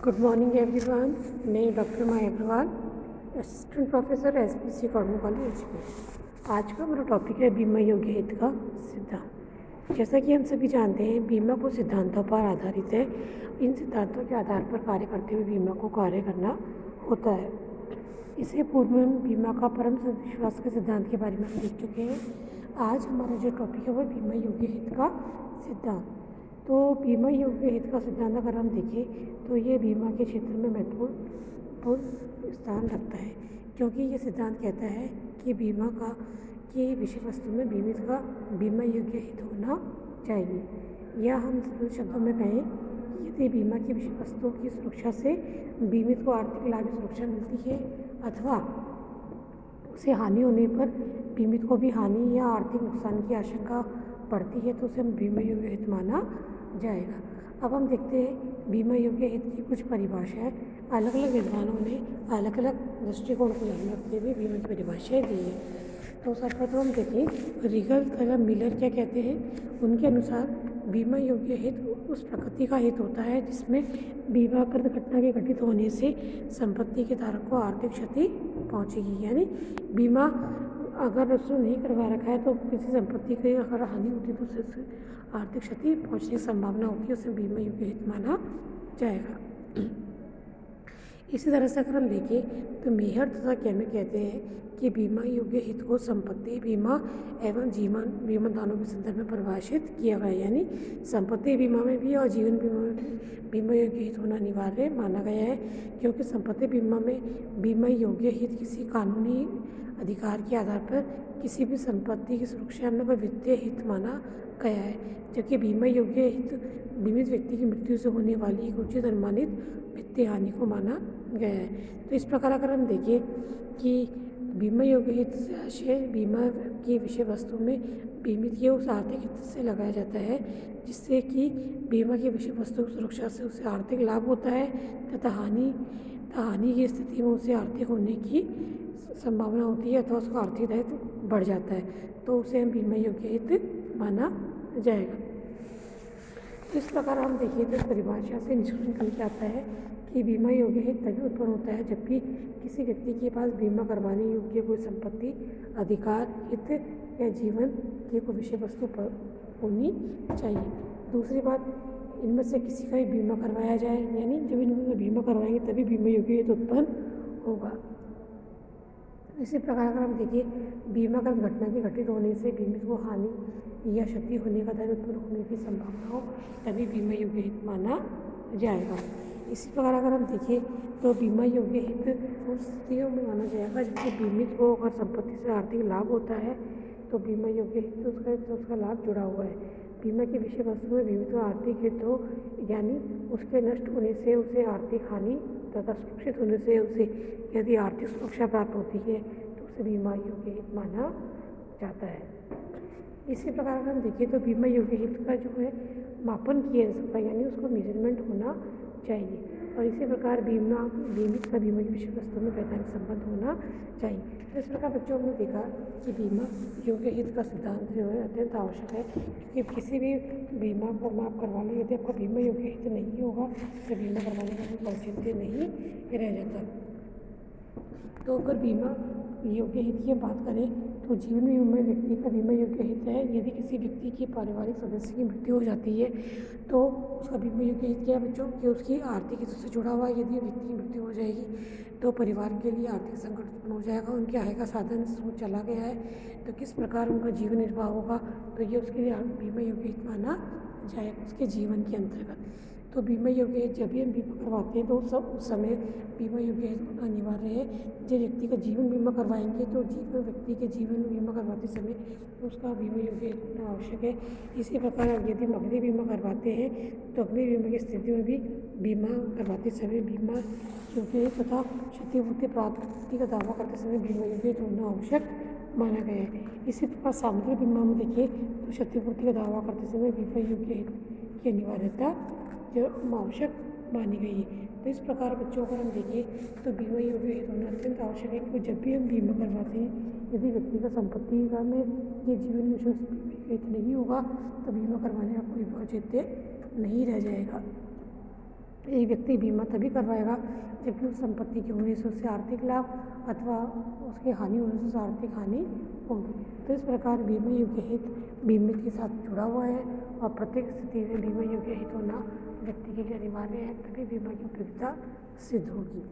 Good morning everyone. मैं doctor Maya Agarwal, assistant professor SPC pharmacology HP. आज का मेरा टॉपिक है बीमा योग्य हित का सिद्धांत। जैसा कि हम सभी जानते हैं, बीमा कुछ सिद्धांतों पर आधारित है। इन सिद्धांतों के आधार पर कार्य करते हुए बीमा को कार्य करना होता है। इससे पूर्व में हम बीमा का परम विश्वास के सिद्धांत के बारे में देख चुके हैं। आज हमारा जो टॉपिक है वो बीमा योग्य हित का सिद्धांत। तो बीमा योग्य हित का सिद्धांत अगर हम देखें तो ये बीमा के क्षेत्र में महत्वपूर्ण स्थान रखता है, क्योंकि ये सिद्धांत कहता है कि बीमा की विषय वस्तु में बीमित का बीमा योग्य हित होना चाहिए। या हम सरल शब्दों में कहें, यदि बीमा की विषय वस्तुओं की सुरक्षा से बीमित को आर्थिक लाभ सुरक्षा मिलती है अथवा उसे हानि होने पर बीमित को भी हानि या आर्थिक नुकसान की आशंका पड़ती है तो उसे हम बीमा योग्य हित माना जाएगा। अब हम देखते हैं बीमा योग्य हित की कुछ परिभाषाएं। अलग अलग विद्वानों ने अलग अलग दृष्टिकोण को ध्यान में रखते हुए बीमा की परिभाषाएं दी है। तो सर्वप्रथम हम देखें रीगल तथा मिलर क्या कहते हैं। उनके अनुसार बीमा योग्य हित उस प्रकृति का हित होता है जिसमें बीमाकृत घटना के घटित होने से संपत्ति के धारक को आर्थिक क्षति पहुंचेगी। यानी बीमा अगर उसने नहीं करवा रखा है तो किसी संपत्ति की अगर हानि होती है तो उससे आर्थिक क्षति पहुंचने की संभावना होती है, उसे बीमा योग्य हित माना जाएगा। इसी तरह से अगर हम देखें तो मेहर तथा कैमे कहते हैं कि बीमा योग्य हित को संपत्ति बीमा एवं जीवन बीमा दानों के संदर्भ में परिभाषित किया गया है। यानी संपत्ति बीमा में भी और जीवन बीमा में भी बीमा योग्य हित होना अनिवार्य माना गया है, क्योंकि संपत्ति बीमा में बीमा योग्य हित किसी कानूनी अधिकार के आधार पर किसी भी संपत्ति की सुरक्षा में कोई वित्तीय हित माना गया है, जबकि बीमा योग्य हित बीमित व्यक्ति की मृत्यु से होने वाली एक उचित अनुमानित वित्तीय हानि को माना गया है। तो इस प्रकार अगर हम देखें कि बीमा योग्य हित से आशय बीमा की विषय वस्तु में बीमित के उस आर्थिक हित से लगाया जाता है जिससे कि बीमा की विषय वस्तु की सुरक्षा से उसे आर्थिक लाभ होता है तथा हानि की स्थिति में उसे आर्थिक होने की संभावना होती है अथवा उसका आर्थिक दायित्व बढ़ जाता है, तो उसे हम बीमा योग्य हित माना जाएगा। तो इस प्रकार हम देखिए तो परिभाषा से निष्कर्ष निकल के आता है कि बीमा योग्य हित तभी उत्पन्न होता है जबकि किसी व्यक्ति के पास बीमा करवाने योग्य कोई संपत्ति अधिकार हित या जीवन की कोई विषय वस्तु पर होनी चाहिए। दूसरी बात, इनमें से किसी का भी बीमा करवाया जाए, यानी जब इनमें बीमा करवाएंगे तभी बीमा योग्य हित उत्पन्न होगा। इसी प्रकार अगर हम देखिए बीमाकृत घटना के घटित होने से बीमित को हानि या क्षति होने का दायित्व उत्पन्न होने की संभावना हो तभी बीमा योग्य हित माना जाएगा। इसी प्रकार अगर हम देखें तो बीमा योग्य हित उन स्थितियों में माना जाएगा जबकि बीमित को अगर संपत्ति से आर्थिक लाभ होता है तो बीमा योग्य हित उसका लाभ जुड़ा हुआ है। बीमा की विषय वस्तु में बीमित का आर्थिक हित हो, यानी उसके नष्ट होने से उसे आर्थिक हानि तथा सुरक्षित होने से उसे यदि आर्थिक सुरक्षा प्राप्त होती है तो उसे बीमा योग्य हित माना जाता है। इसी प्रकार अगर हम देखें तो बीमा योग्य हित का जो है मापन किया जा सकता है, यानी उसको मेजरमेंट होना चाहिए। और इसी प्रकार बीमित का बीमा की विषय वस्तु में वैधानिक संबंध होना चाहिए। तो इस प्रकार बच्चों ने देखा कि बीमा योग्य हित का सिद्धांत जो है अत्यंत आवश्यक है, क्योंकि किसी भी बीमा को माफ करवा लो, यदि आपका बीमा योग्य हित नहीं होगा तो बीमा करवाने का कोई औचित्य नहीं रह जाता। तो अगर बीमा योग्य हित की बात करें तो जीवन बीमा में व्यक्ति का बीमा योग्य हित है। यदि किसी व्यक्ति की पारिवारिक सदस्य की मृत्यु हो जाती है तो उसका बीमा योग्य हित क्या है बच्चों, कि उसकी आर्थिक हित से जुड़ा हुआ। यदि व्यक्ति की मृत्यु हो जाएगी तो परिवार के लिए आर्थिक संकट उत्पन्न हो जाएगा, उनके आय का साधन स्रोत चला गया है, तो किस प्रकार उनका जीवन निर्वाह होगा, तो ये उसके लिए बीमा योग्य हित माना जाएगा उसके जीवन के अंतर्गत। तो बीमा योग्य हित जब भी हम बीमा करवाते हैं तो उस समय बीमा योग्य हित होना अनिवार्य है। जो व्यक्ति का जीवन बीमा करवाएंगे तो व्यक्ति के जीवन बीमा करवाते समय उसका बीमा योग्य हित होना आवश्यक है। इसी प्रकार यदि हम अग्नि बीमा करवाते हैं तो अग्नि बीमा की स्थिति में भी बीमा करवाते समय बीमा योग्य हित तथा क्षतिपूर्ति प्राप्ति का दावा करते समय बीमा योग्य हित होना आवश्यक माना गया है। इसी प्रकार सामुद्रिक बीमा में देखिए तो क्षतिपूर्ति का दावा करते समय बीमा योग्य हित की अनिवार्यता जो आवश्यक मानी गई है। तो इस प्रकार बच्चों को हम देखें तो बीमा योग्य हित होना अत्यंत आवश्यक है, क्योंकि जब भी हम बीमा करवाते हैं यदि व्यक्ति का संपत्ति का में ये जीवन विषय हित नहीं होगा तो बीमा करवाने का कोई औचित्य नहीं रह जाएगा। एक व्यक्ति बीमा तभी करवाएगा जबकि उस संपत्ति की होने से उससे आर्थिक लाभ अथवा उसकी हानि होने से उसे आर्थिक हानि होगी। तो इस प्रकार बीमा योग्य हित बीमित के साथ जुड़ा हुआ है और प्रत्येक स्थिति में बीमा योग्य हित होना व्यक्ति के लिए अनिवार्य है, तभी बीमा की उपयोगिता सिद्ध होगी।